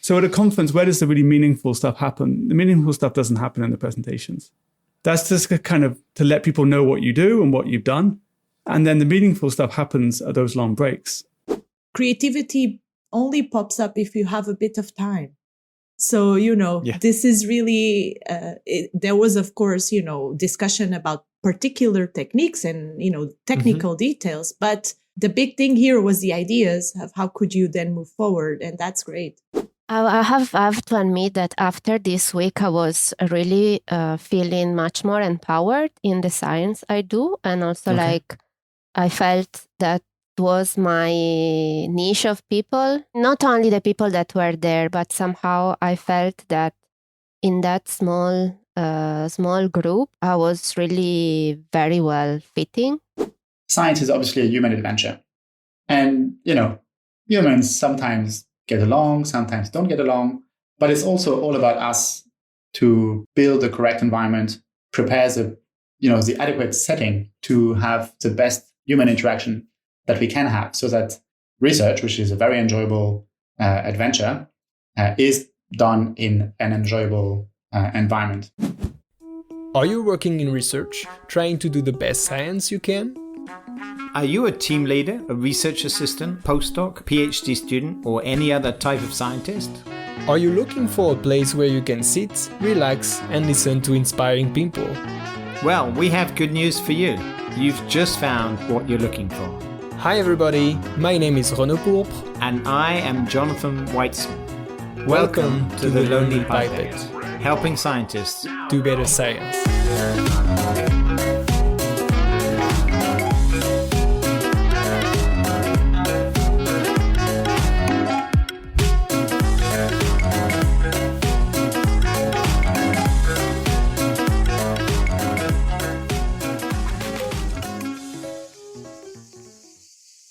So at a conference, where does the really meaningful stuff happen? The meaningful stuff doesn't happen in the presentations. That's just kind of to let people know what you do and what you've done. And then the meaningful stuff happens at those long breaks. Creativity only pops up if you have a bit of time. So, This is really, there was, of course, discussion about particular techniques and, technical details. But the big thing here was the ideas of how could you then move forward. And that's great. I have to admit that after this week, I was really feeling much more empowered in the science I do. And also I felt that was my niche of people, not only the people that were there, but somehow I felt that in that small group, I was really very well fitting. Science is obviously a human adventure. And, humans sometimes get along, sometimes don't get along, but it's also all about us to build the correct environment, prepare the adequate setting to have the best human interaction that we can have, so that research, which is a very enjoyable adventure, is done in an enjoyable environment. Are you working in research, trying to do the best science you can? Are you a team leader, a research assistant, postdoc, PhD student, or any other type of scientist? Are you looking for a place where you can sit, relax, and listen to inspiring people? Well, we have good news for you. You've just found what you're looking for. Hi everybody, my name is Renaud Pourpre. And I am Jonathan Weitzman. Welcome to the Lonely Pipette, helping scientists do better science.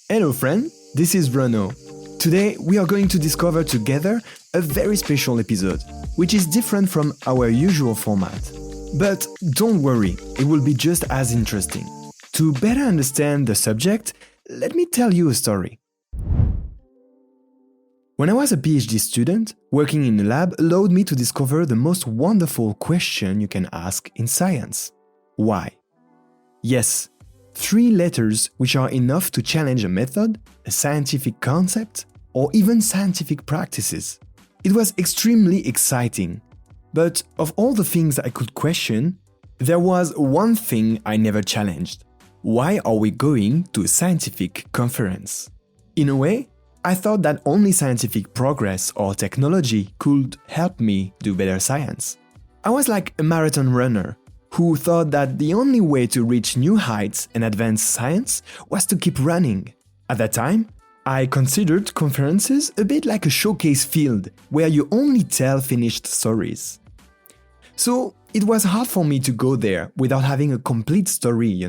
Hello friend, this is Renaud. Today we are going to discover together a very special episode, which is different from our usual format. But don't worry, it will be just as interesting. To better understand the subject, let me tell you a story. When I was a PhD student, working in a lab allowed me to discover the most wonderful question you can ask in science. Why? Yes, 3 letters which are enough to challenge a method, a scientific concept, or even scientific practices. It was extremely exciting. But of all the things I could question, there was one thing I never challenged. Why are we going to a scientific conference? In a way, I thought that only scientific progress or technology could help me do better science. I was like a marathon runner who thought that the only way to reach new heights and advance science was to keep running. At that time, I considered conferences a bit like a showcase field where you only tell finished stories. So it was hard for me to go there without having a complete story,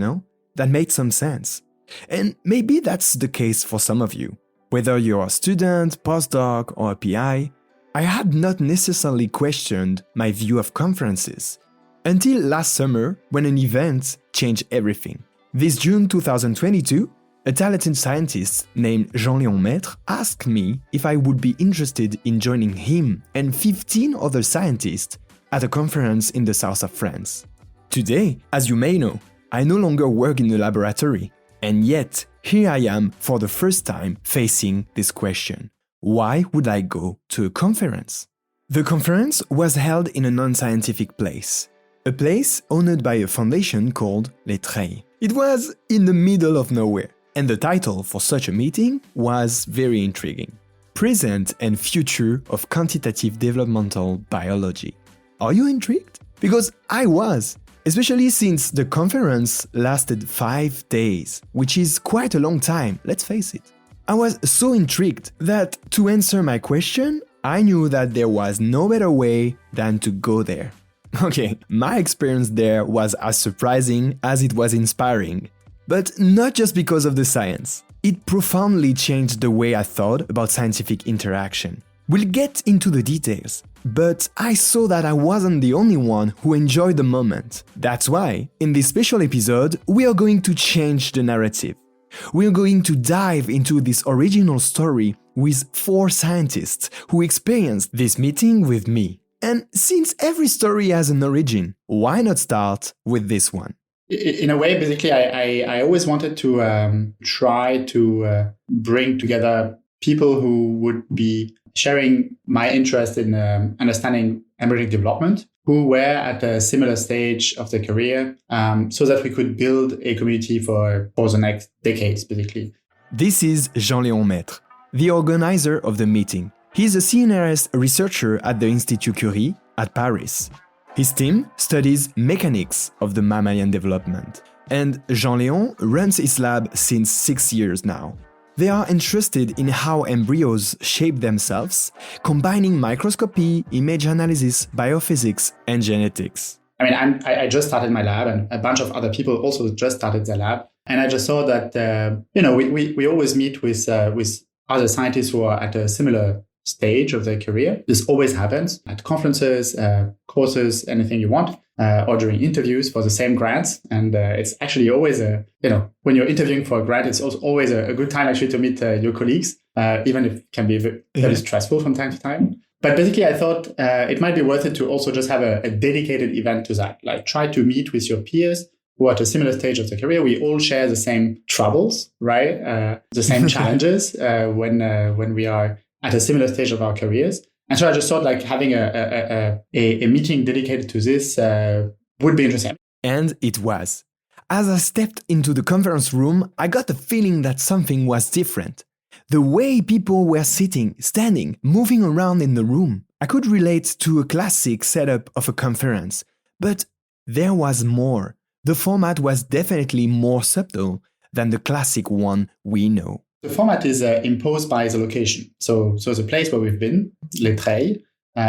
that made some sense. And maybe that's the case for some of you. Whether you're a student, postdoc, or a PI, I had not necessarily questioned my view of conferences. Until last summer, when an event changed everything. This June 2022, a talented scientist named Jean-Léon Maître asked me if I would be interested in joining him and 15 other scientists at a conference in the south of France. Today, as you may know, I no longer work in a laboratory, and yet here I am for the first time facing this question. Why would I go to a conference? The conference was held in a non-scientific place. A place owned by a foundation called Les Treilles. It was in the middle of nowhere, and the title for such a meeting was very intriguing. Present and Future of Quantitative Developmental Biology. Are you intrigued? Because I was, especially since the conference lasted 5 days, which is quite a long time, let's face it. I was so intrigued that to answer my question, I knew that there was no better way than to go there. Okay, my experience there was as surprising as it was inspiring. But not just because of the science. It profoundly changed the way I thought about scientific interaction. We'll get into the details, but I saw that I wasn't the only one who enjoyed the moment. That's why, in this special episode, we are going to change the narrative. We are going to dive into this original story with 4 scientists who experienced this meeting with me. And since every story has an origin, why not start with this one? In a way, basically, I always wanted to try to bring together people who would be sharing my interest in understanding embryonic development, who were at a similar stage of their career, so that we could build a community for the next decades, basically. This is Jean-Léon Maître, the organizer of the meeting. He's a CNRS researcher at the Institut Curie at Paris. His team studies mechanics of the mammalian development, and Jean-Léon runs his lab since 6 years now. They are interested in how embryos shape themselves, combining microscopy, image analysis, biophysics, and genetics. I mean, I just started my lab, and a bunch of other people also just started their lab. And I just saw that, we always meet with other scientists who are at a similar stage of their career. This always happens at conferences, courses, anything you want, or during interviews for the same grants. And it's actually always when you're interviewing for a grant, it's also always a good time actually to meet your colleagues, even if it can be very stressful from time to time. But basically, I thought it might be worth it to also just have a dedicated event to that. Like try to meet with your peers who are at a similar stage of their career. We all share the same troubles, right? The same challenges when we are at a similar stage of our careers. And so I just thought like having a meeting dedicated to this would be interesting. And it was. As I stepped into the conference room, I got the feeling that something was different. The way people were sitting, standing, moving around in the room. I could relate to a classic setup of a conference. But there was more. The format was definitely more subtle than the classic one we know. The format is imposed by the location. So the place where we've been, Les Treilles,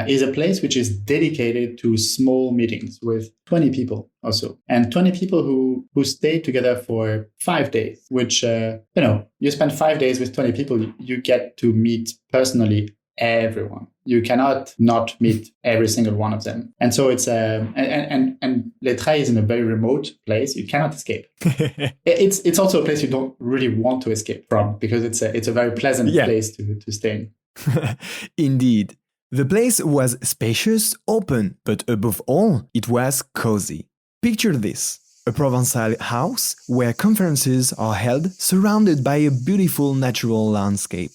is a place which is dedicated to small meetings with 20 people or so. And 20 people who stay together for 5 days, which, you spend 5 days with 20 people, you get to meet personally everyone. You cannot not meet every single one of them. And so it's, and Les Treilles is in a very remote place. You cannot escape. It's also a place you don't really want to escape from because it's a very pleasant place to stay in. Indeed. The place was spacious, open, but above all, it was cozy. Picture this, a Provençal house where conferences are held surrounded by a beautiful natural landscape.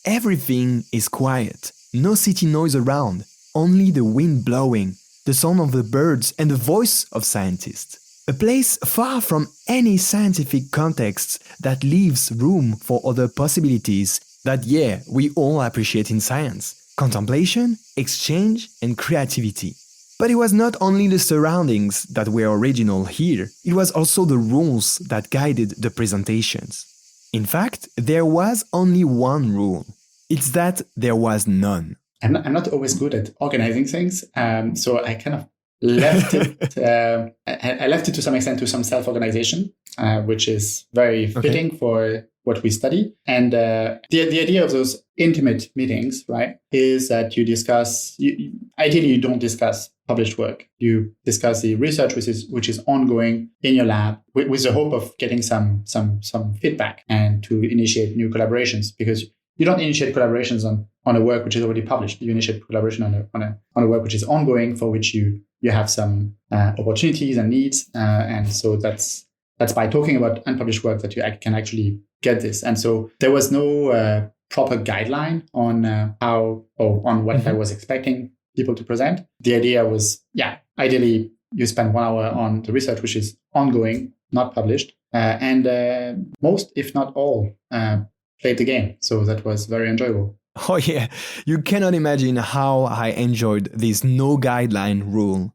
Everything is quiet, no city noise around, only the wind blowing, the sound of the birds and the voice of scientists. A place far from any scientific context that leaves room for other possibilities that, we all appreciate in science. Contemplation, exchange, and creativity. But it was not only the surroundings that were original here, it was also the rules that guided the presentations. In fact, there was only one rule. It's that there was none. I'm not always good at organizing things, so I kind of left it. I left it to some extent to some self-organization, which is very fitting for what we study. And the idea of those intimate meetings, right, is that you discuss. Ideally, you don't discuss published work. You discuss the research which is ongoing in your lab, with the hope of getting some feedback and to initiate new collaborations. Because you don't initiate collaborations on a work which is already published. You initiate collaboration on a work which is ongoing, for which you have some opportunities and needs. And so that's by talking about unpublished work that you can actually get this. And so there was no proper guideline on on what I was expecting people to present. The idea was, ideally you spend 1 hour on the research which is ongoing, not published, and most, if not all, played the game. So that was very enjoyable. Oh yeah, you cannot imagine how I enjoyed this no guideline rule.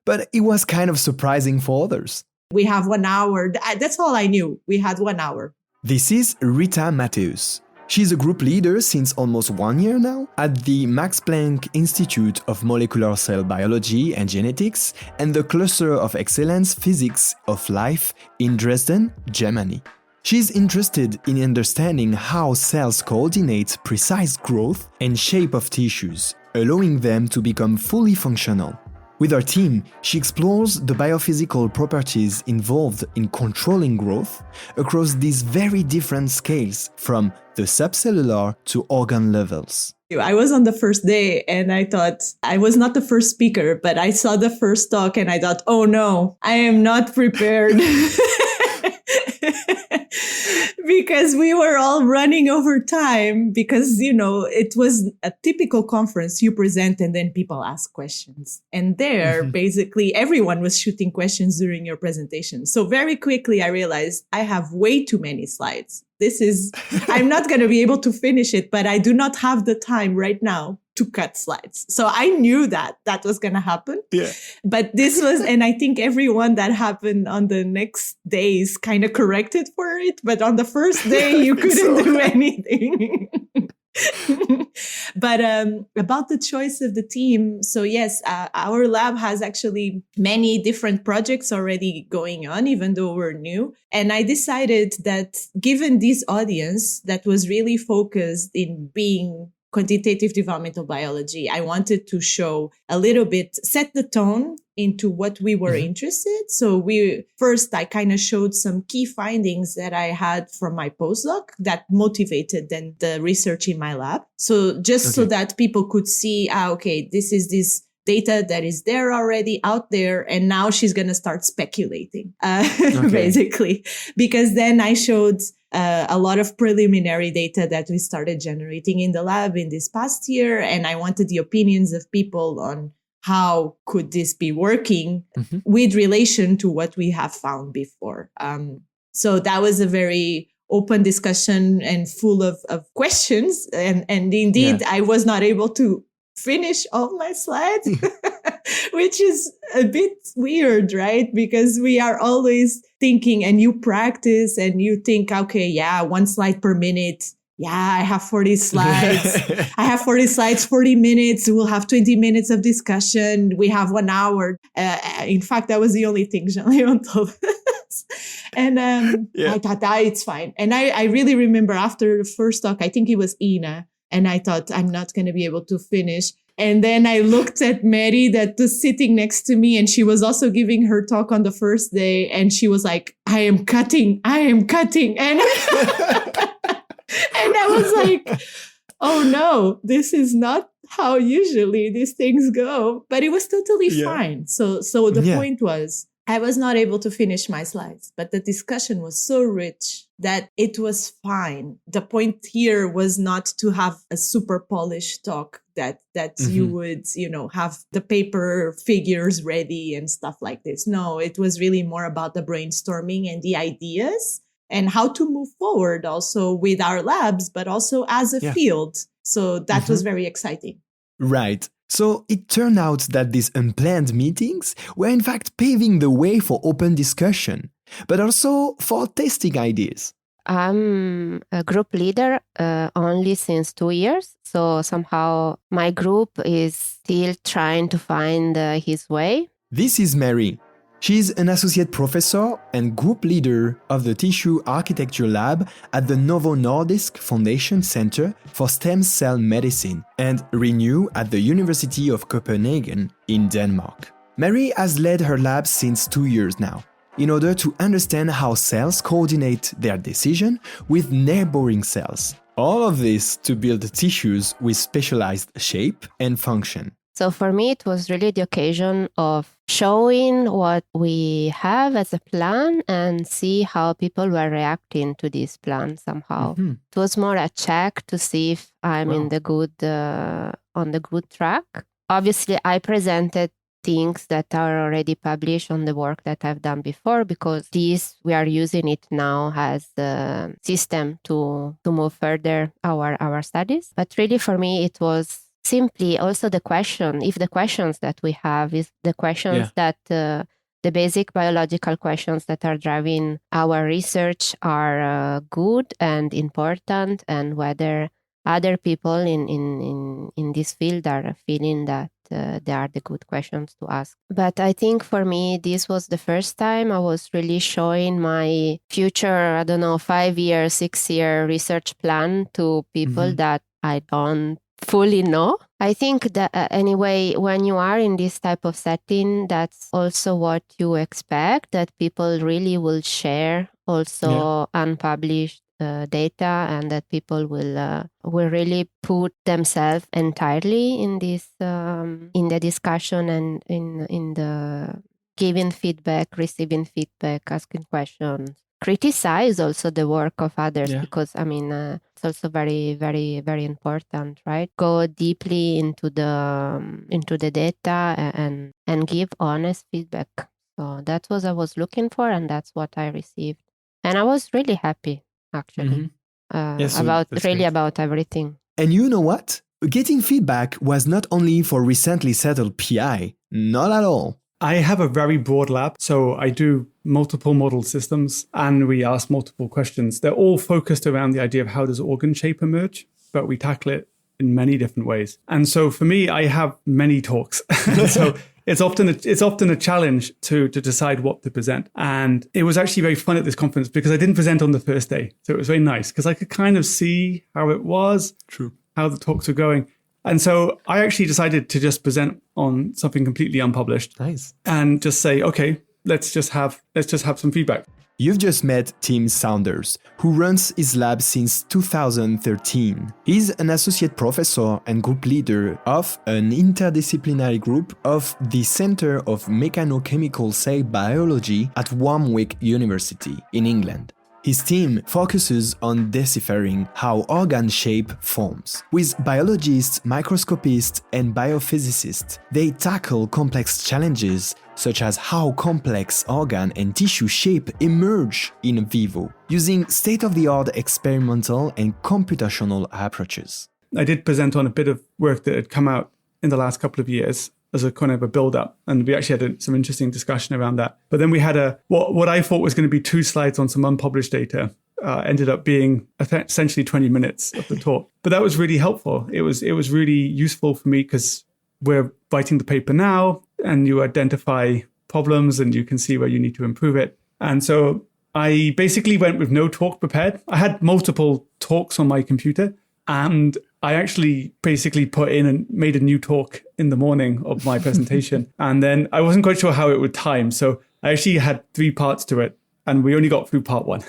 But it was kind of surprising for others. We have 1 hour. That's all I knew. We had 1 hour. This is Rita Mateus. She's a group leader since almost 1 year now at the Max Planck Institute of Molecular Cell Biology and Genetics and the Cluster of Excellence Physics of Life in Dresden, Germany. She's interested in understanding how cells coordinate precise growth and shape of tissues, allowing them to become fully functional. With her team, she explores the biophysical properties involved in controlling growth across these very different scales, from the subcellular to organ levels. I was on the first day and I thought I was not the first speaker, but I saw the first talk and I thought, oh no, I am not prepared. Because we were all running over time because, it was a typical conference. You present and then people ask questions. And there, basically, everyone was shooting questions during your presentation. So very quickly, I realized I have way too many slides. I'm not going to be able to finish it, but I do not have the time right now to cut slides. So I knew that was going to happen. Yeah. But and I think everyone that happened on the next days kind of corrected for it. But on the first day, you couldn't do anything. But about the choice of the team. So yes, our lab has actually many different projects already going on, even though we're new. And I decided that given this audience that was really focused in being quantitative developmental biology, I wanted to show a little bit, set the tone into what we were interested. So I kind of showed some key findings that I had from my postdoc that motivated then the research in my lab. So so that people could see, this is this data that is there already out there. And now she's going to start speculating, basically, because then I showed a lot of preliminary data that we started generating in the lab in this past year. And I wanted the opinions of people on how could this be working with relation to what we have found before. So that was a very open discussion and full of questions. And indeed, I was not able to finish all my slides, which is a bit weird, right? Because we are always thinking, and you practice and you think, 1 slide per minute. Yeah, I have 40 slides. I have 40 slides, 40 minutes. We'll have 20 minutes of discussion. We have 1 hour. In fact, that was the only thing Jean-Léon told us. And I thought, it's fine. And I really remember after the first talk, I think it was Ina, and I thought, I'm not going to be able to finish. And then I looked at Mary that was sitting next to me, and she was also giving her talk on the first day. And she was like, I am cutting. And and I was like, oh no, this is not how usually these things go. But it was totally fine. So the point was, I was not able to finish my slides, but the discussion was so rich that it was fine. The point here was not to have a super polished talk that you would, have the paper figures ready and stuff like this. No, it was really more about the brainstorming and the ideas and how to move forward also with our labs, but also as a field. So that was very exciting. Right. So it turned out that these unplanned meetings were in fact paving the way for open discussion, but also for testing ideas. I'm a group leader only since 2 years. So somehow my group is still trying to find his way. This is Mary. She's an associate professor and group leader of the Tissue Architecture Lab at the Novo Nordisk Foundation Center for Stem Cell Medicine and Renew at the University of Copenhagen in Denmark. Mary has led her lab since 2 years now, in order to understand how cells coordinate their decision with neighboring cells. All of this to build tissues with specialized shape and function. So for me, it was really the occasion of showing what we have as a plan and see how people were reacting to this plan somehow. It was more a check to see if I'm in the good on the good track. Obviously, I presented things that are already published on the work that I've done before, because we are using it now as the system to move further our studies. But really for me, it was simply also the questions that we have is the questions that the basic biological questions that are driving our research are good and important, and whether other people in this field are feeling that they are the good questions to ask. But I think for me, this was the first time I was really showing my future, 5-year, 6-year research plan to people that I don't fully know. I think that anyway, when you are in this type of setting, that's also what you expect, that people really will share also unpublished data, and that people will really put themselves entirely in this in the discussion and in the giving feedback, receiving feedback, asking questions, criticize also the work of others, because I mean it's also very, very, very important, right? Go deeply into the data and give honest feedback. So that's what I was looking for, and that's what I received, and I was really happy actually about everything. And you know what? Getting feedback was not only for recently settled PI, not at all. I have a very broad lab, so I do multiple model systems and we ask multiple questions. They're all focused around the idea of how does organ shape emerge, but we tackle it in many different ways. And so for me, I have many talks. So it's often a challenge to decide what to present. And it was actually very fun at this conference because I didn't present on the first day. So it was very nice because I could kind of see how it was, how the talks were going. And so I actually decided to just present on something completely unpublished. Nice. And just say, okay, let's just have some feedback. You've just met Tim Saunders, who runs his lab since 2013. He's an associate professor and group leader of an interdisciplinary group of the Center of Mechanochemical Cell Biology at Warwick University in England. His team focuses on deciphering how organ shape forms. With biologists, microscopists, and biophysicists, they tackle complex challenges such as how complex organ and tissue shape emerge in vivo, using state-of-the-art experimental and computational approaches. I did present on a bit of work that had come out in the last couple of years as a kind of a build-up, and we actually had some interesting discussion around that. But then we had what I thought was going to be 2 slides on some unpublished data, ended up being essentially 20 minutes of the talk. But that was really helpful. It was really useful for me because we're writing the paper now, and you identify problems and you can see where you need to improve it. And so I basically went with no talk prepared. I had multiple talks on my computer, and I actually basically put in and made a new talk in the morning of my presentation. And then I wasn't quite sure how it would time. So I actually had 3 parts to it, and we only got through part 1,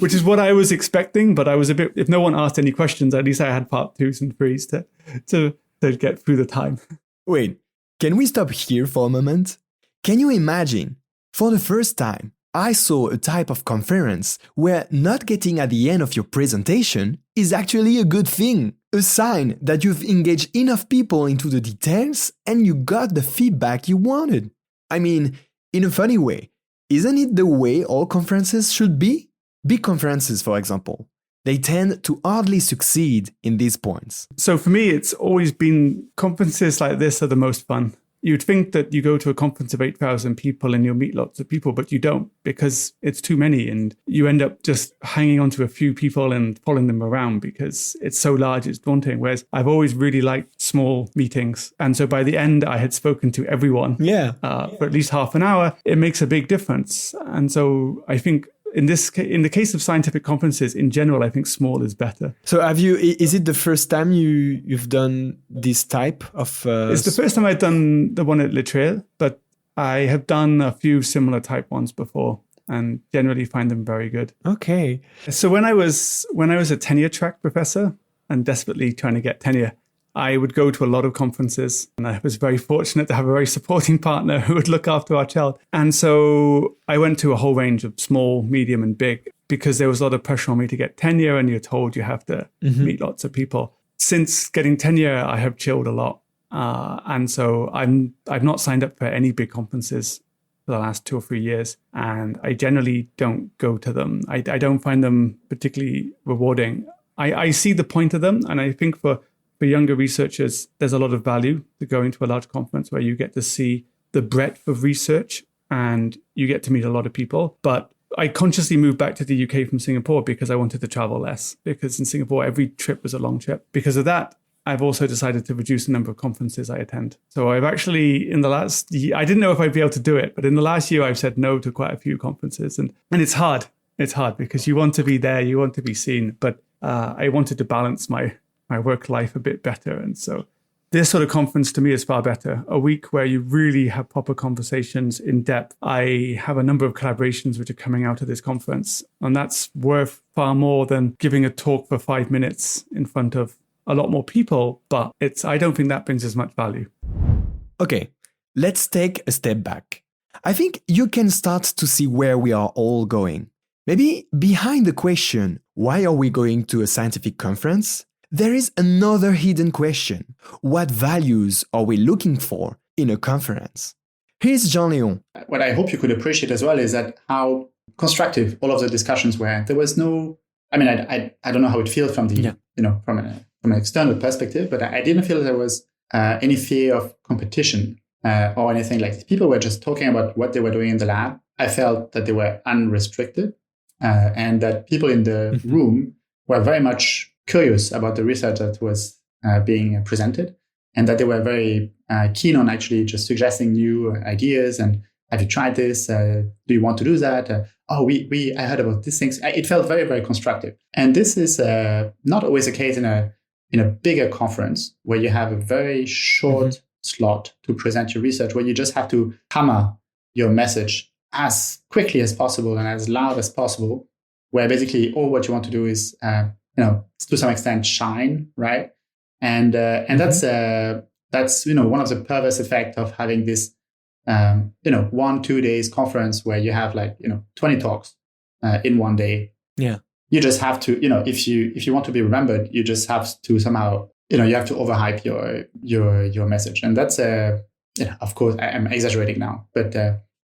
which is what I was expecting. But I was a bit, if no one asked any questions, at least I had part 2s and 3s to get through the time. Wait, can we stop here for a moment? Can you imagine, for the first time, I saw a type of conference where not getting at the end of your presentation is actually a good thing, a sign that you've engaged enough people into the details and you got the feedback you wanted. I mean, in a funny way, isn't it the way all conferences should be? Big conferences, for example, they tend to hardly succeed in these points. So for me, it's always been conferences like this are the most fun. You'd think that you go to a conference of 8,000 people and you'll meet lots of people, but you don't because it's too many and you end up just hanging on to a few people and following them around because it's so large, it's daunting. Whereas I've always really liked small meetings. And so by the end, I had spoken to everyone for at least half an hour. It makes a big difference. And so I think in the case of scientific conferences in general, I think small is better. So is it the first time you've done this type of... It's the first time I've done the one at Les Treilles, but I have done a few similar type ones before and generally find them very good. Okay. So when I was a tenure track professor and desperately trying to get tenure, I would go to a lot of conferences, and I was very fortunate to have a very supporting partner who would look after our child. And so I went to a whole range of small, medium, and big because there was a lot of pressure on me to get tenure, and you're told you have to meet lots of people. Since getting tenure, I have chilled a lot. And so I've not signed up for any big conferences for the last 2 or 3 years, and I generally don't go to them. I don't find them particularly rewarding. I see the point of them, and I think for younger researchers, there's a lot of value to going to a large conference where you get to see the breadth of research and you get to meet a lot of people. But I consciously moved back to the UK from Singapore because I wanted to travel less, because in Singapore, every trip was a long trip. Because of that, I've also decided to reduce the number of conferences I attend. So I've actually, in the last year, I didn't know if I'd be able to do it, but in the last year, I've said no to quite a few conferences. And it's hard. It's hard because you want to be there, you want to be seen. But I wanted to balance my work life a bit better. And so This sort of conference to me is far better. A week where you really have proper conversations in depth. I have a number of collaborations which are coming out of this conference, and that's worth far more than giving a talk for 5 minutes in front of a lot more people, but I don't think that brings as much value. Okay, let's take a step back. I think you can start to see where we are all going. Maybe behind the question, why are we going to a scientific conference? There is another hidden question. What values are we looking for in a conference? Here's Jean-Léon. What I hope you could appreciate as well is that how constructive all of the discussions were. There was no, I mean, I don't know how it feels from the, from an external perspective, but I didn't feel there was any fear of competition or anything like this. People were just talking about what they were doing in the lab. I felt that they were unrestricted and that people in the room were very much curious about the research that was being presented, and that they were very keen on actually just suggesting new ideas. And have you tried this? Do you want to do that? I heard about these things. It felt very, very constructive. And this is not always the case in a bigger conference where you have a very short slot to present your research, where you just have to hammer your message as quickly as possible and as loud as possible, where basically all what you want to do is to some extent shine, right? And that's one of the perverse effects of having this 1-2 days conference where you have 20 talks in one day. Yeah, you just have to, if you want to be remembered, you just have to somehow, you have to overhype your message. And that's of course I'm exaggerating now, but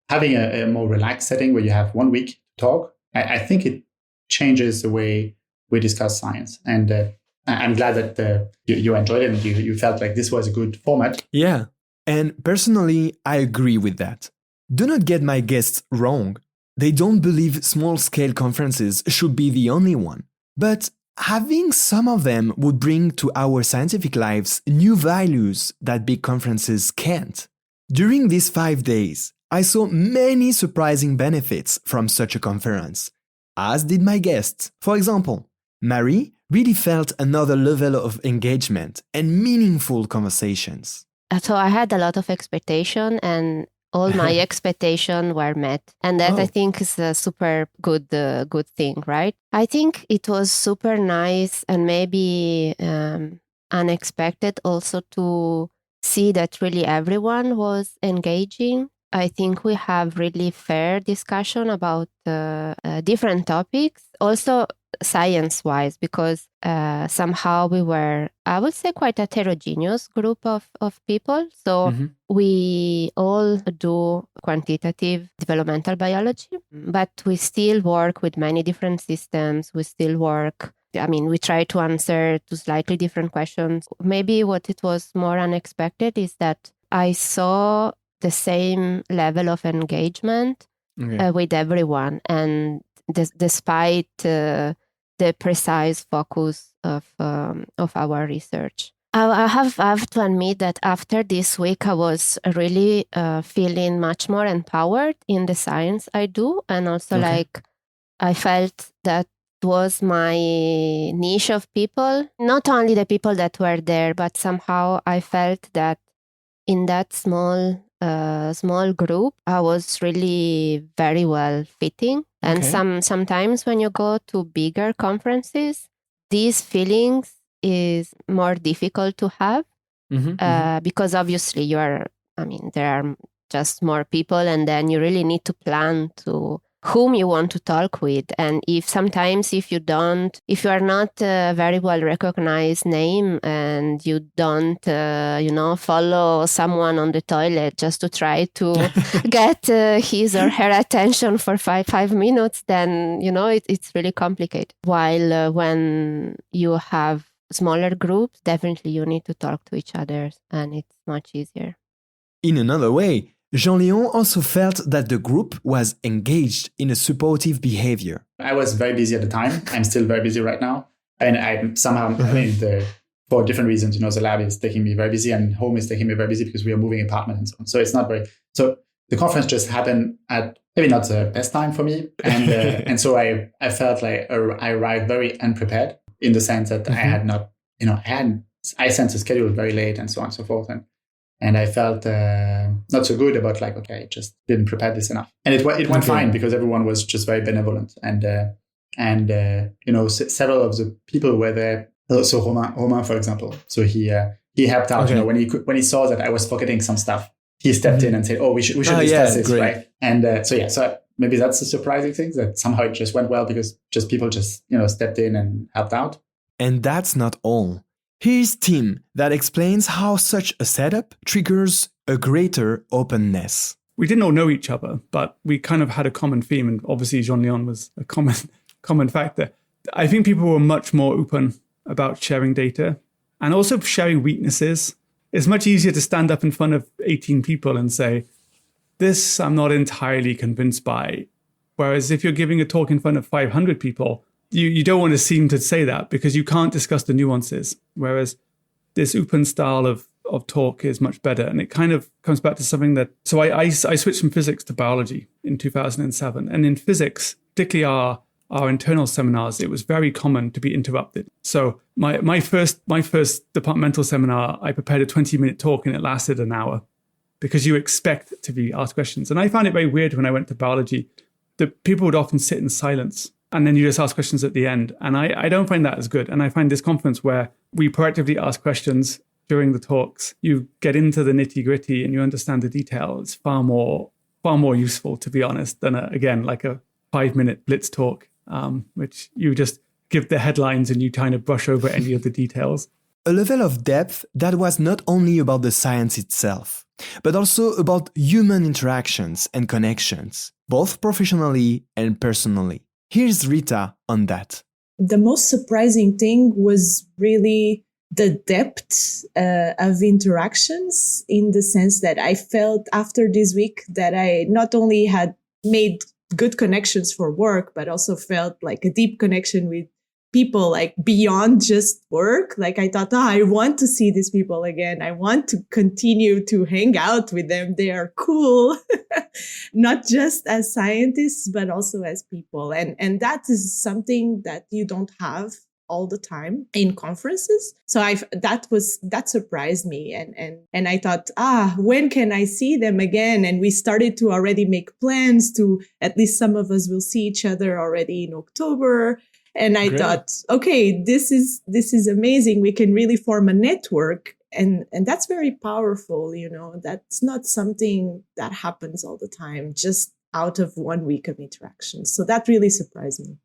having a more relaxed setting where you have 1 week to talk, I think it changes the way we discuss science. And I'm glad that you enjoyed it and you felt like this was a good format. Yeah, and personally, I agree with that. Do not get my guests wrong. They don't believe small-scale conferences should be the only one. But having some of them would bring to our scientific lives new values that big conferences can't. During these 5 days, I saw many surprising benefits from such a conference, as did my guests. For example, Marie really felt another level of engagement and meaningful conversations. So I had a lot of expectation, and all my expectations were met. And that I think is a super good thing, right? I think it was super nice and maybe unexpected also to see that really everyone was engaging. I think we have really fair discussion about different topics, also science-wise, because somehow we were, I would say, quite a heterogeneous group of people. So we all do quantitative developmental biology, but we still work with many different systems. We still work, we try to answer to slightly different questions. Maybe what it was more unexpected is that I saw the same level of engagement with everyone, and despite the precise focus of our research. I have to admit that after this week, I was really feeling much more empowered in the science I do, and also I felt that was my niche of people, not only the people that were there, but somehow I felt that in that small group, I was really very well fitting. And sometimes when you go to bigger conferences, these feelings is more difficult to have because obviously there are just more people, and then you really need to plan to whom you want to talk with. And if you are not a very well recognized name and you don't, follow someone on the toilet just to try to get his or her attention for five minutes, then, it's really complicated. While when you have smaller groups, definitely you need to talk to each other and it's much easier. In another way, Jean-Léon also felt that the group was engaged in a supportive behavior. I was very busy at the time. I'm still very busy right now. And I'm somehow, for different reasons, the lab is taking me very busy and home is taking me very busy because we are moving apartment and so on. So it's not very, so the conference just happened at maybe not the best time for me. And and so I felt like I arrived very unprepared in the sense that I had not, I hadn't I sent the schedule very late and so on and so forth. And I felt not so good about like, okay, I just didn't prepare this enough. And it went fine because everyone was just very benevolent. And several of the people were there. So Romain, for example. So he helped out. Okay. When he saw that I was forgetting some stuff, he stepped in and said, "Oh, we should discuss this, great. right?" And so maybe that's a surprising thing that somehow it just went well because people stepped in and helped out. And that's not all. Here's Tim that explains how such a setup triggers a greater openness. We didn't all know each other, but we kind of had a common theme, and obviously Jean-Leon was a common factor. I think people were much more open about sharing data and also sharing weaknesses. It's much easier to stand up in front of 18 people and say, this I'm not entirely convinced by. Whereas if you're giving a talk in front of 500 people, you don't want to seem to say that because you can't discuss the nuances. Whereas this open style of talk is much better. And it kind of comes back to something that, so I switched from physics to biology in 2007. And in physics, particularly our internal seminars, it was very common to be interrupted. So my first departmental seminar, I prepared a 20-minute talk and it lasted an hour because you expect to be asked questions. And I found it very weird when I went to biology that people would often sit in silence and then you just ask questions at the end. And I don't find that as good. And I find this conference where we proactively ask questions during the talks, you get into the nitty gritty and you understand the detail. It's far more useful, to be honest, than like a 5-minute blitz talk, which you just give the headlines and you kind of brush over any of the details. A level of depth that was not only about the science itself, but also about human interactions and connections, both professionally and personally. Here's Rita on that. The most surprising thing was really the depth of interactions, in the sense that I felt after this week that I not only had made good connections for work, but also felt like a deep connection with people, like beyond just work. Like I thought, I want to see these people again. I want to continue to hang out with them. They are cool, not just as scientists, but also as people. And that is something that you don't have all the time in conferences. So that surprised me. And I thought, when can I see them again? And we started to already make plans to, at least some of us will see each other already in October. And I thought, okay, this is amazing. We can really form a network. And that's very powerful. That's not something that happens all the time, just out of 1 week of interaction. So that really surprised me.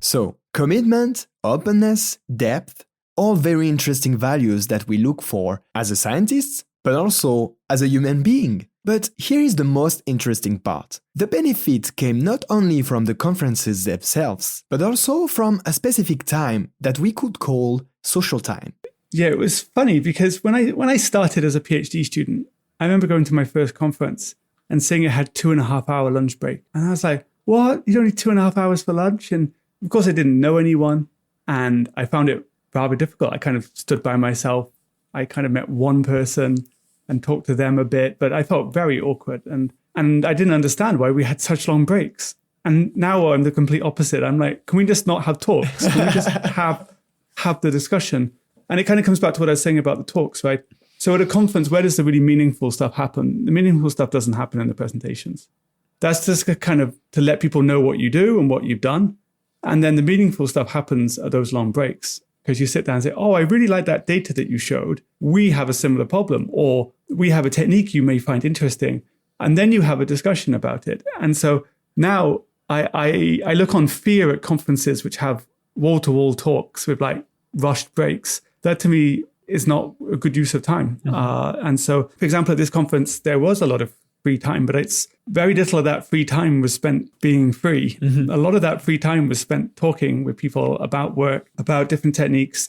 So, commitment, openness, depth, all very interesting values that we look for as a scientist, but also as a human being. But here is the most interesting part. The benefit came not only from the conferences themselves, but also from a specific time that we could call social time. Yeah, it was funny because when I started as a PhD student, I remember going to my first conference and seeing it had 2.5-hour lunch break. And I was like, what? You don't need 2.5 hours for lunch? And of course, I didn't know anyone, and I found it rather difficult. I kind of stood by myself. I kind of met one person and talked to them a bit, but I felt very awkward, and I didn't understand why we had such long breaks. And now I'm the complete opposite. I'm like, can we just not have talks? Can we just have the discussion? And it kind of comes back to what I was saying about the talks, right? So at a conference, where does the really meaningful stuff happen? The meaningful stuff doesn't happen in the presentations. That's just kind of to let people know what you do and what you've done. And then the meaningful stuff happens at those long breaks because you sit down and say, oh, I really like that data that you showed. We have a similar problem, or we have a technique you may find interesting. And then you have a discussion about it. And so now I look on fear at conferences which have wall-to-wall talks with like rushed breaks. That to me is not a good use of time. Mm-hmm. And so, for example, at this conference, there was a lot of free time, but it's very little of that free time was spent being free. Mm-hmm. A lot of that free time was spent talking with people about work, about different techniques,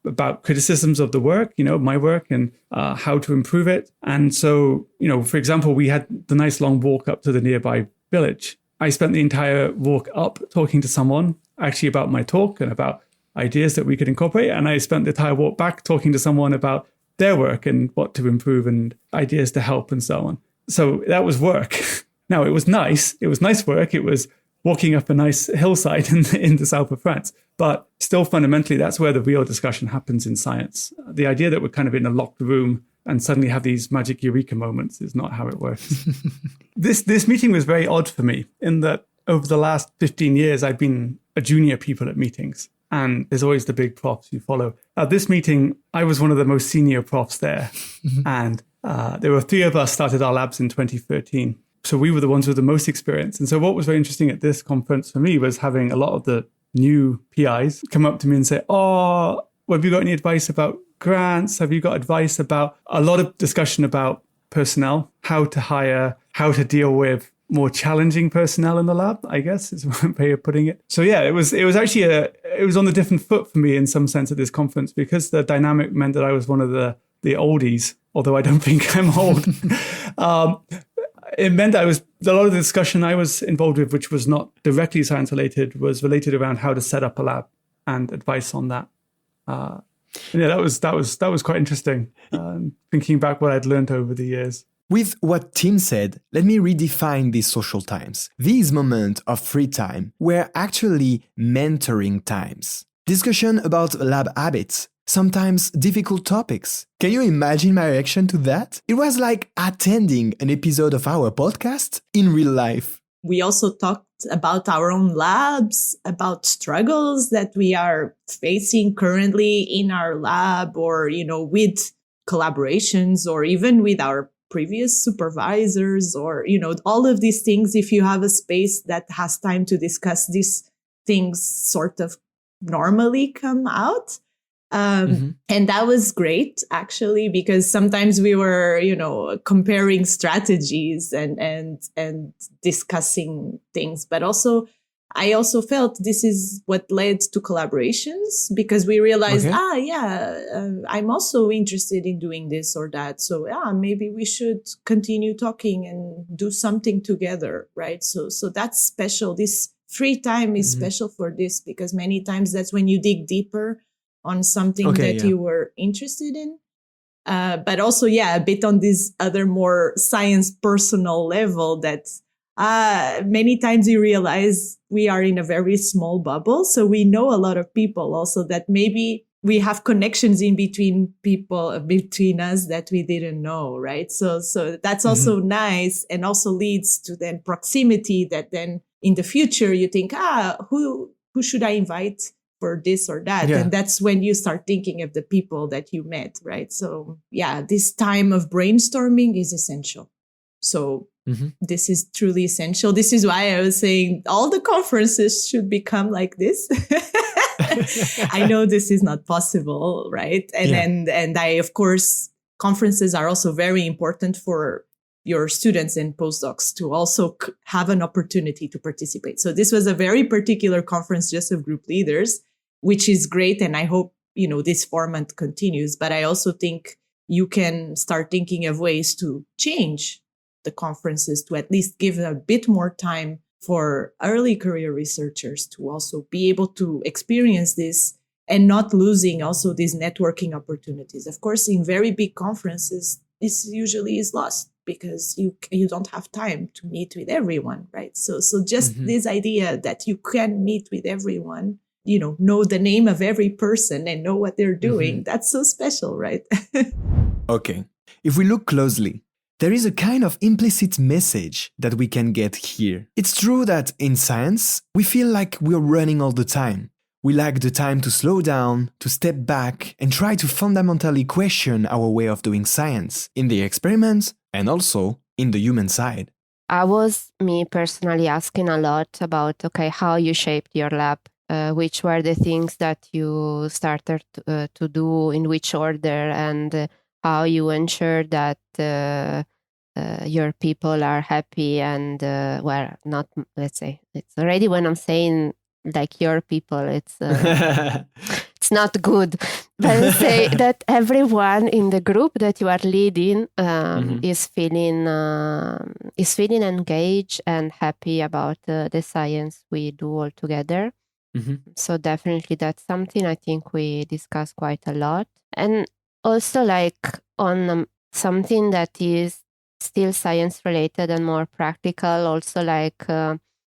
about criticisms of the work, my work, and how to improve it. And so, for example, we had the nice long walk up to the nearby village. I spent the entire walk up talking to someone actually about my talk and about ideas that we could incorporate. And I spent the entire walk back talking to someone about their work and what to improve and ideas to help and so on. So that was work. Now, it was nice. It was nice work. It was walking up a nice hillside in the south of France. But still, fundamentally, that's where the real discussion happens in science. The idea that we're kind of in a locked room and suddenly have these magic eureka moments is not how it works. This meeting was very odd for me in that over the last 15 years, I've been a junior pupil at meetings. And there's always the big profs you follow. At this meeting, I was one of the most senior profs there. And there were 3 of us started our labs in 2013. So we were the ones with the most experience. And so what was very interesting at this conference for me was having a lot of the new PIs come up to me and say, oh, have you got any advice about grants? Have you got advice about a lot of discussion about personnel, how to hire, how to deal with more challenging personnel in the lab, I guess is one way of putting it. So yeah, it was actually it was on the different foot for me in some sense at this conference because the dynamic meant that I was one of the oldies, although I don't think I'm old. It meant a lot of the discussion I was involved with, which was not directly science related, was related around how to set up a lab and advice on that. And yeah, that was quite interesting. Thinking back what I'd learned over the years. With what Tim said, let me redefine these social times. These moments of free time were actually mentoring times. Discussion about lab habits, sometimes difficult topics. Can you imagine my reaction to that? It was like attending an episode of our podcast in real life. We also talked about our own labs, about struggles that we are facing currently in our lab or, with collaborations or even with our previous supervisors or, all of these things. If you have a space that has time to discuss these things sort of normally come out. And that was great, actually, because sometimes we were, comparing strategies and discussing things. But I also felt this is what led to collaborations because we realized, I'm also interested in doing this or that. So maybe we should continue talking and do something together, right? So that's special. This free time is special for this because many times that's when you dig deeper on something you were interested in. But also, a bit on this other more science personal level that many times you realize we are in a very small bubble. So we know a lot of people also that maybe we have connections in between people, between us that we didn't know, right? So that's also nice and also leads to then proximity that then in the future you think, who should I invite for this or that? And that's when you start thinking of the people that you met, right? So this time of brainstorming is essential. So this is truly essential. This is why I was saying all the conferences should become like this. I know this is not possible, right? And I, of course, conferences are also very important for your students and postdocs to also have an opportunity to participate. So this was a very particular conference just of group leaders, which is great. And I hope, this format continues. But I also think you can start thinking of ways to change the conferences to at least give a bit more time for early career researchers to also be able to experience this and not losing also these networking opportunities. Of course, in very big conferences, this usually is lost because you don't have time to meet with everyone, right? So just this idea that you can meet with everyone, know the name of every person and know what they're doing, that's so special, right? Okay. If we look closely, there is a kind of implicit message that we can get here. It's true that in science, we feel like we're running all the time. We lack the time to slow down, to step back, and try to fundamentally question our way of doing science in the experiments and also in the human side. I was, me personally, asking a lot about, how you shaped your lab, which were the things that you started to do, in which order, and how you ensure that your people are happy and, not, let's say, it's already when I'm saying like your people, it's it's not good. But let's say that everyone in the group that you are leading is feeling engaged and happy about the science we do all together. So definitely that's something I think we discuss quite a lot. And also like on something that is still science related and more practical, also like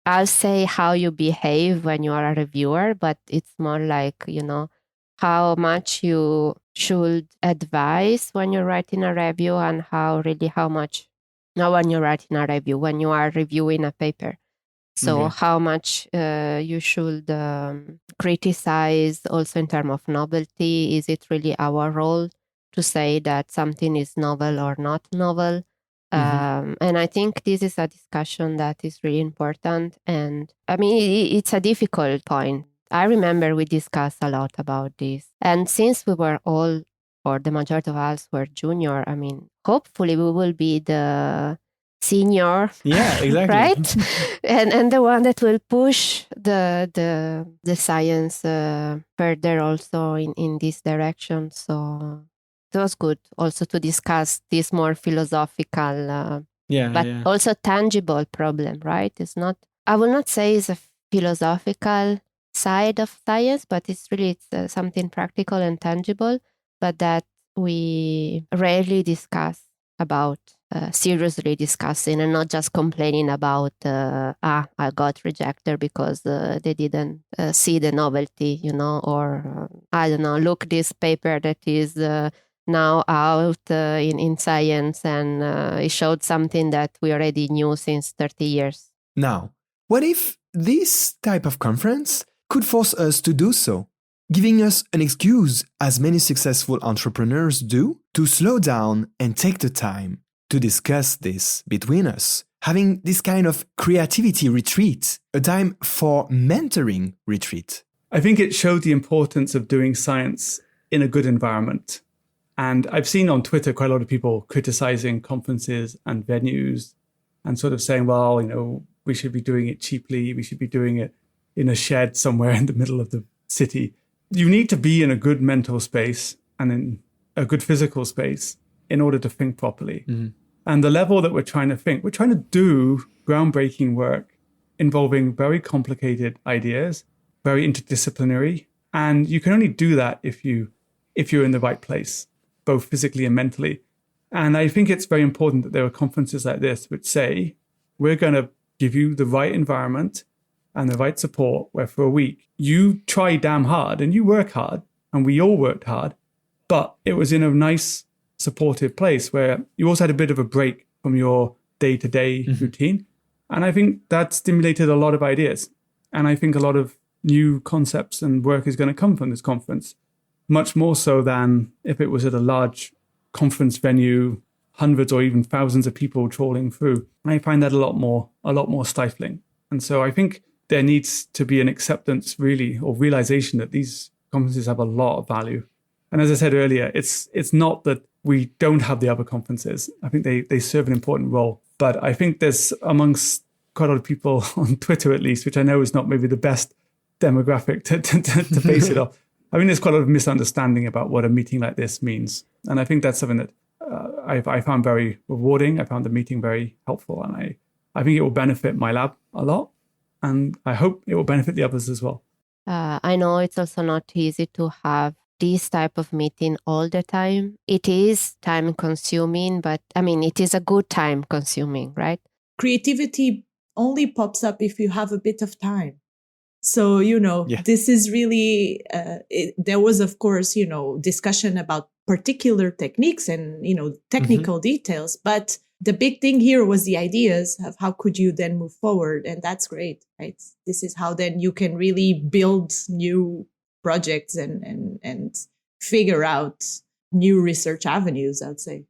I'll say how you behave when you are a reviewer, but it's more like, how much you should advise when you're writing a review and how much, not when you're writing a review, when you are reviewing a paper. So how much you should criticize also in terms of novelty. Is it really our role to say that something is novel or not novel? And I think this is a discussion that is really important. And I mean, it's a difficult point. I remember we discussed a lot about this. And since we were all, or the majority of us were junior, I mean, hopefully we will be the senior, yeah, exactly, right? and the one that will push the science further also in this direction. So it was good also to discuss this more philosophical, also tangible problem, right? It's not, I will not say it's a philosophical side of science, but it's something practical and tangible, but that we rarely discuss about, seriously discussing, and not just complaining about, I got rejected because they didn't see the novelty, or I don't know, look, this paper that is now out in science, and it showed something that we already knew since 30 years. Now, what if this type of conference could force us to do so, giving us an excuse, as many successful entrepreneurs do, to slow down and take the time to discuss this between us, having this kind of creativity retreat, a time for mentoring retreat? I think it showed the importance of doing science in a good environment. And I've seen on Twitter quite a lot of people criticizing conferences and venues and sort of saying, well, we should be doing it cheaply. We should be doing it in a shed somewhere in the middle of the city. You need to be in a good mental space and in a good physical space in order to think properly. And the level that we're trying to do groundbreaking work involving very complicated ideas, very interdisciplinary. And you can only do that if you're in the right place, both physically and mentally. And I think it's very important that there are conferences like this which say, we're going to give you the right environment and the right support, where for a week you try damn hard and you work hard, and we all worked hard, but it was in a nice, supportive place where you also had a bit of a break from your day-to-day routine. And I think that stimulated a lot of ideas. And I think a lot of new concepts and work is going to come from this conference, much more so than if it was at a large conference venue, hundreds or even thousands of people trawling through. I find that a lot more stifling. And so I think there needs to be an acceptance, really, or realization that these conferences have a lot of value. And as I said earlier, it's not that we don't have the other conferences. I think they serve an important role. But I think there's, amongst quite a lot of people on Twitter at least, which I know is not maybe the best demographic to base it off, I think there's quite a lot of misunderstanding about what a meeting like this means. And I think that's something that I found very rewarding. I found the meeting very helpful. And I think it will benefit my lab a lot. And I hope it will benefit the others as well. I know it's also not easy to have this type of meeting all the time. It is time consuming, but I mean, it is a good time consuming, right? Creativity only pops up if you have a bit of time. So, this is really, there was, of course, discussion about particular techniques and, technical details. But the big thing here was the ideas of how could you then move forward. And that's great, right? This is how then you can really build new projects and figure out new research avenues, I'd say.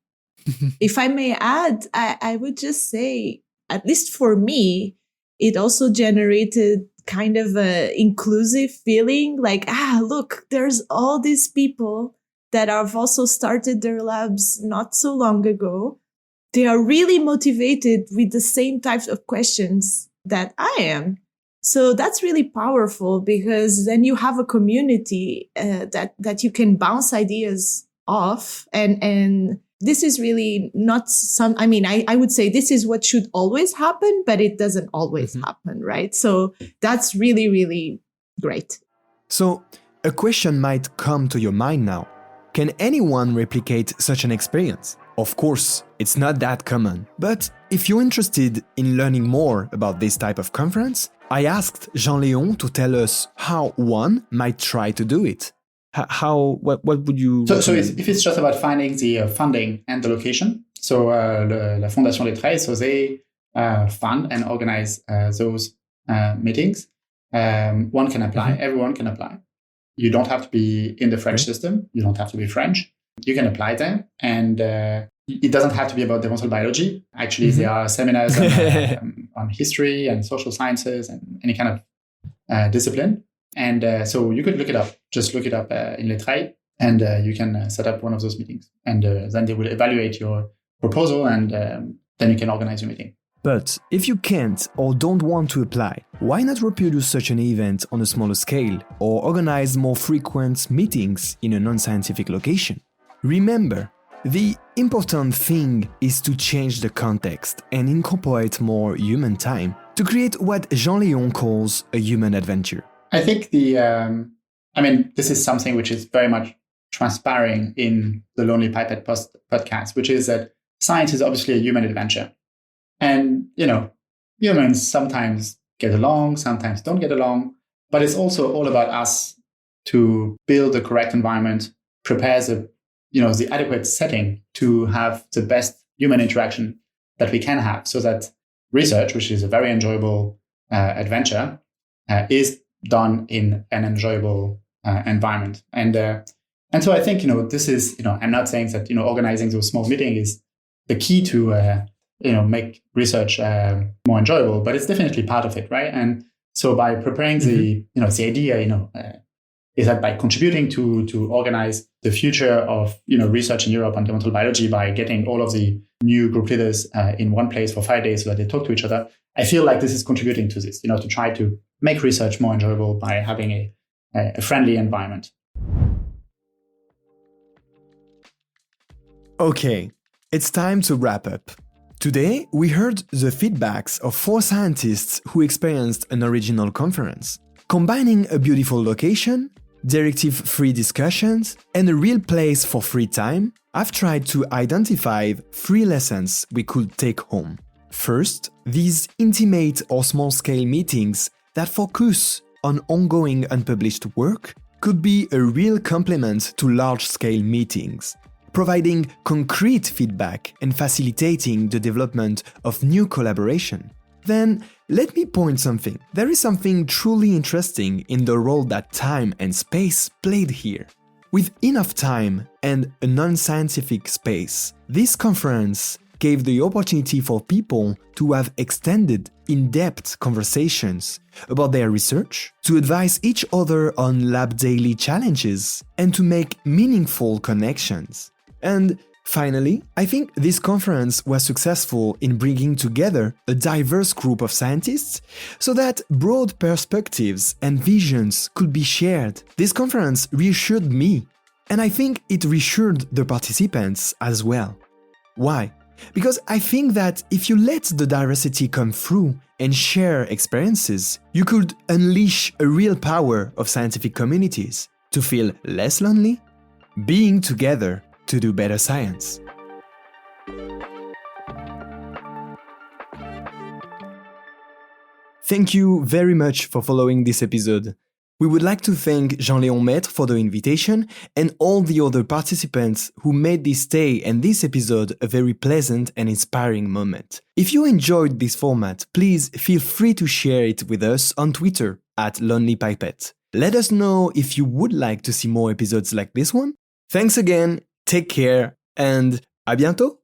If I may add, I would just say, at least for me, it also generated kind of a inclusive feeling like, look, there's all these people that have also started their labs not so long ago. They are really motivated with the same types of questions that I am. So that's really powerful, because then you have a community that you can bounce ideas off. And this is really not I would say this is what should always happen, but it doesn't always happen, right? So that's really, really great. So a question might come to your mind now. Can anyone replicate such an experience? Of course, it's not that common, but if you're interested in learning more about this type of conference, I asked Jean-Léon to tell us how one might try to do it. What would you... So if it's just about finding the funding and the location, so la Fondation Les Treilles, so they fund and organize those meetings. One can apply, everyone can apply. You don't have to be in the French system, you don't have to be French. You can apply them, and it doesn't have to be about developmental biology. Actually, there are seminars on history and social sciences and any kind of discipline. And so you could look it up. Just look it up in Les Treilles, and you can set up one of those meetings. And then they will evaluate your proposal, and then you can organize your meeting. But if you can't or don't want to apply, why not reproduce such an event on a smaller scale or organize more frequent meetings in a non-scientific location? Remember, the important thing is to change the context and incorporate more human time to create what Jean-Léon calls a human adventure. I think this is something which is very much transpiring in the Lonely Pipette podcast, which is that science is obviously a human adventure. And, humans sometimes get along, sometimes don't get along, but it's also all about us to build the correct environment, prepare the adequate setting to have the best human interaction that we can have, so that research, which is a very enjoyable adventure, is done in an enjoyable environment. And so I think, this is, I'm not saying that, organizing those small meetings is the key to, make research more enjoyable, but it's definitely part of it, right? And so by preparing the idea, is that by contributing to organize the future of research in Europe on developmental biology by getting all of the new group leaders in one place for 5 days so that they talk to each other, I feel like this is contributing to this, to try to make research more enjoyable by having a friendly environment. Okay, it's time to wrap up. Today, we heard the feedbacks of 4 scientists who experienced an original conference, combining a beautiful location, directive-free discussions, and a real place for free time. I've tried to identify 3 lessons we could take home. First, these intimate or small-scale meetings that focus on ongoing unpublished work could be a real complement to large-scale meetings, providing concrete feedback and facilitating the development of new collaboration. Then, let me point something. There is something truly interesting in the role that time and space played here. With enough time and a non-scientific space, this conference gave the opportunity for people to have extended, in-depth conversations about their research, to advise each other on lab daily challenges, and to make meaningful connections. And finally, I think this conference was successful in bringing together a diverse group of scientists so that broad perspectives and visions could be shared. This conference reassured me, and I think it reassured the participants as well. Why? Because I think that if you let the diversity come through and share experiences, you could unleash a real power of scientific communities to feel less lonely, being together to do better science. Thank you very much for following this episode. We would like to thank Jean-Léon Maître for the invitation and all the other participants who made this stay and this episode a very pleasant and inspiring moment. If you enjoyed this format, please feel free to share it with us on Twitter @LonelyPipette. Let us know if you would like to see more episodes like this one. Thanks again, take care, and à bientôt!